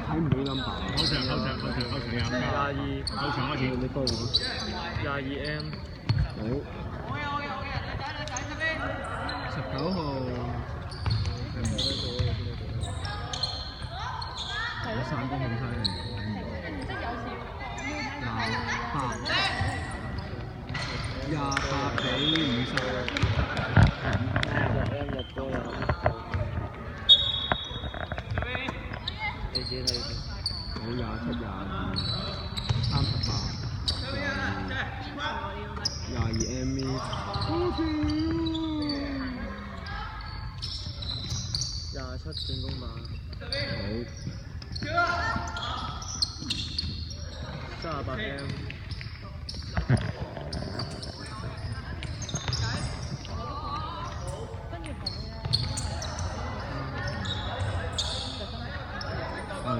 睇唔到 number。後場有。後場開始。你幫我。22M。好。19號。3個好犀利。28比50。入波啦！你自己睇先。好27、22、38、22M。27進攻版。好。38M。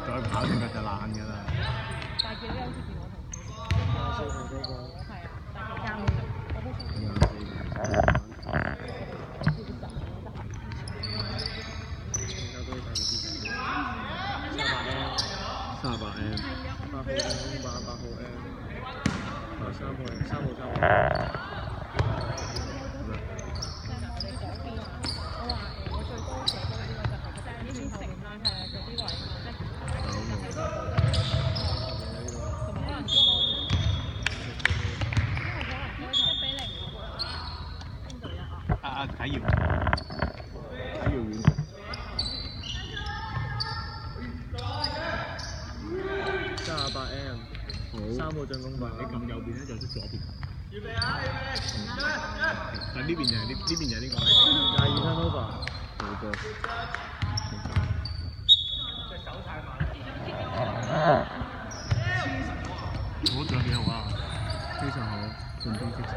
再跑成日就爛㗎啦。大幾好似見我小同嗰個。係啊，大幾啱我都想。38M。8號進攻版8號 M。3號。體育院。38M。3號進攻版。你撳右邊咧就左邊。但呢邊就係呢邊就係呢個。22 turnover。好波。我覺得幾好啊。非常好，進攻擊手。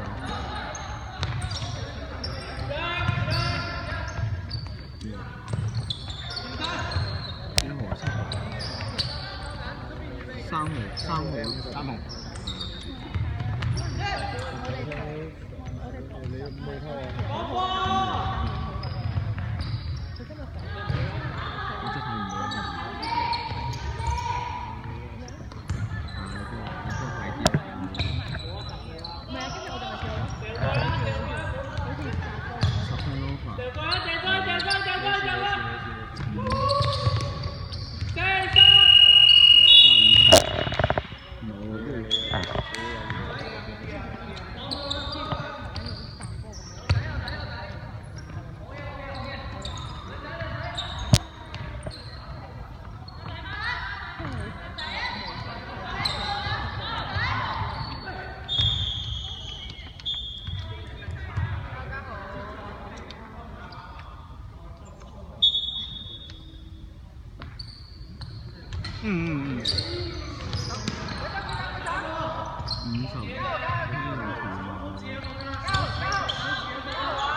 幾號啊？3號。你冇偷啊？我真睇唔到。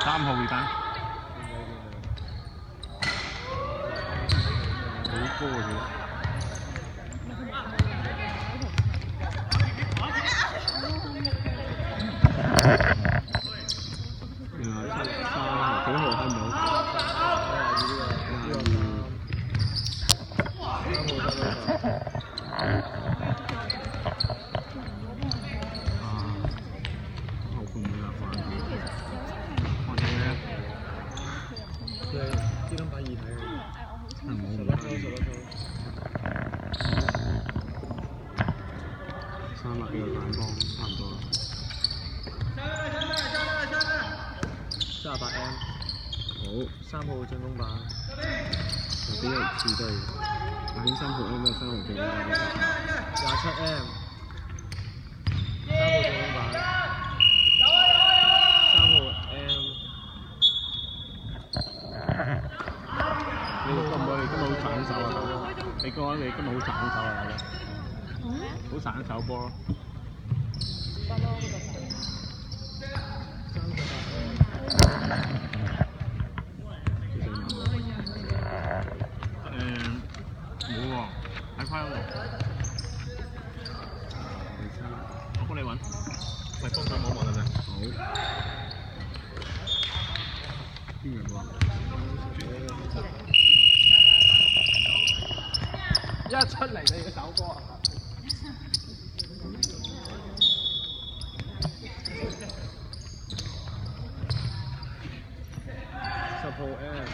3號回彈。好高啊！原來3號幾號睇唔到？300幾個反幫，差唔多啦。38M。好3號進攻版。有啲人似對，阿軒3號 M 都係3號進攻版。27M。3號進攻版。3號 M。你覺唔覺你今日好散手啊？你覺得你今日好散手啊？好散手波咯。38M。一出嚟就要手波。10號 M。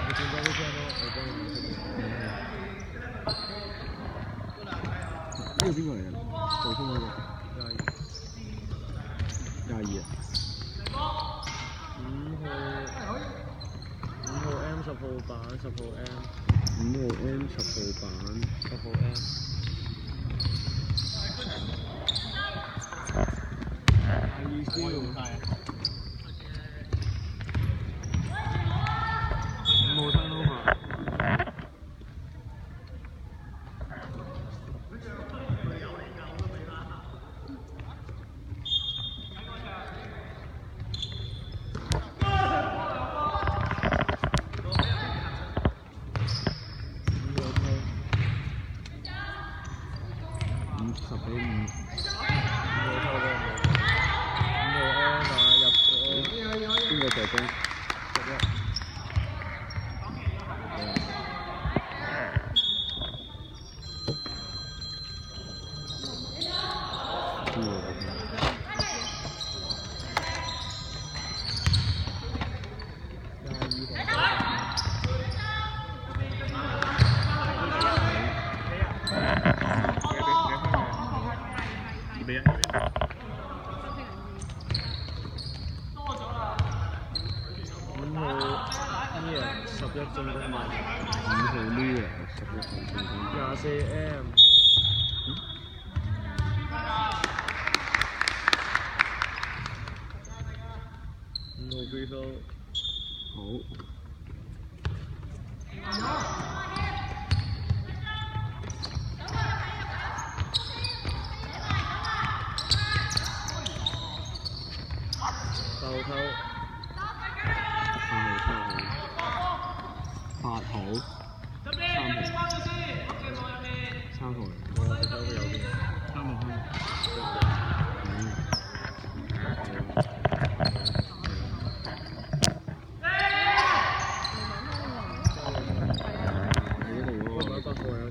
你見到呢張咯，我幫你睇。呢個邊個嚟㗎？杜鋒嗰個。22啊。5號 M 10號板10號 M。5號 M 10號板10號 M。意思用晒。5號turn over。24M。5號 free throw。好。後偷。8號。3號。3號。我隻手佢右邊。3號。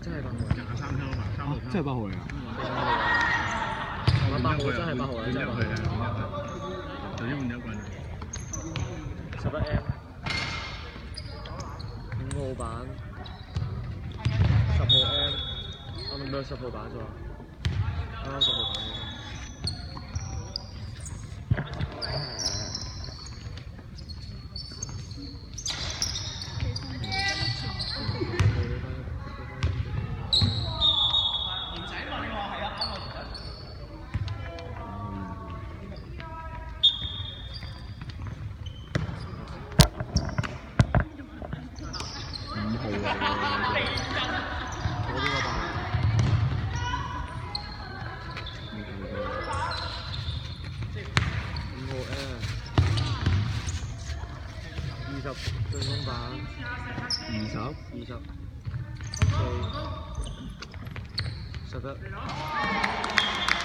真係8號嚟啊！真係8號嚟啊！8號真係8號嚟，真係8號嚟。頭先換咗一個人。11M。5號板。10號 M。啱啱咩10號板啫嘛？啱啱10號板。進攻板20 4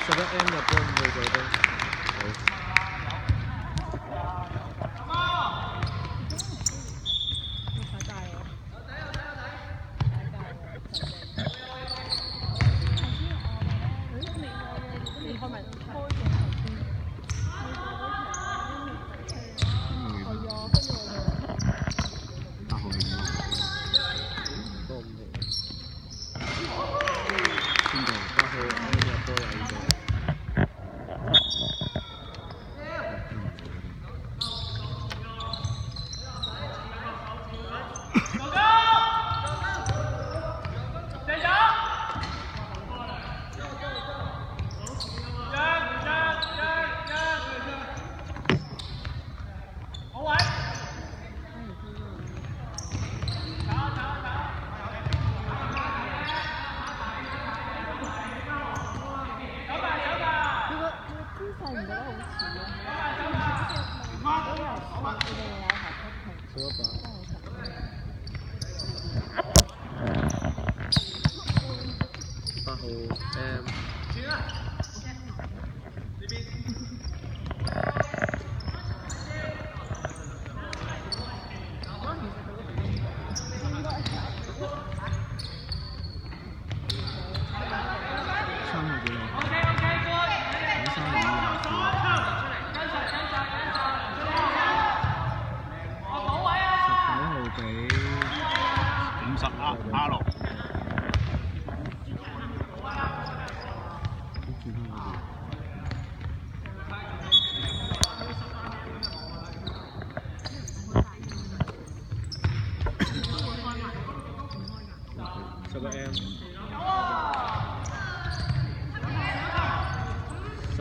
11M 入波5號助攻。8號 M。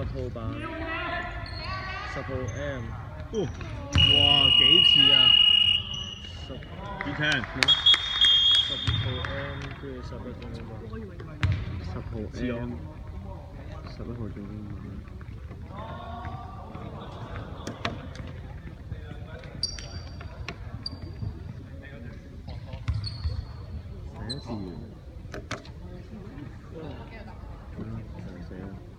號版，10號 M，哦，哇，幾次啊10 ？10 號 M，跟住11種英文。10號 M，11號做英文。第一次完。就係死啦！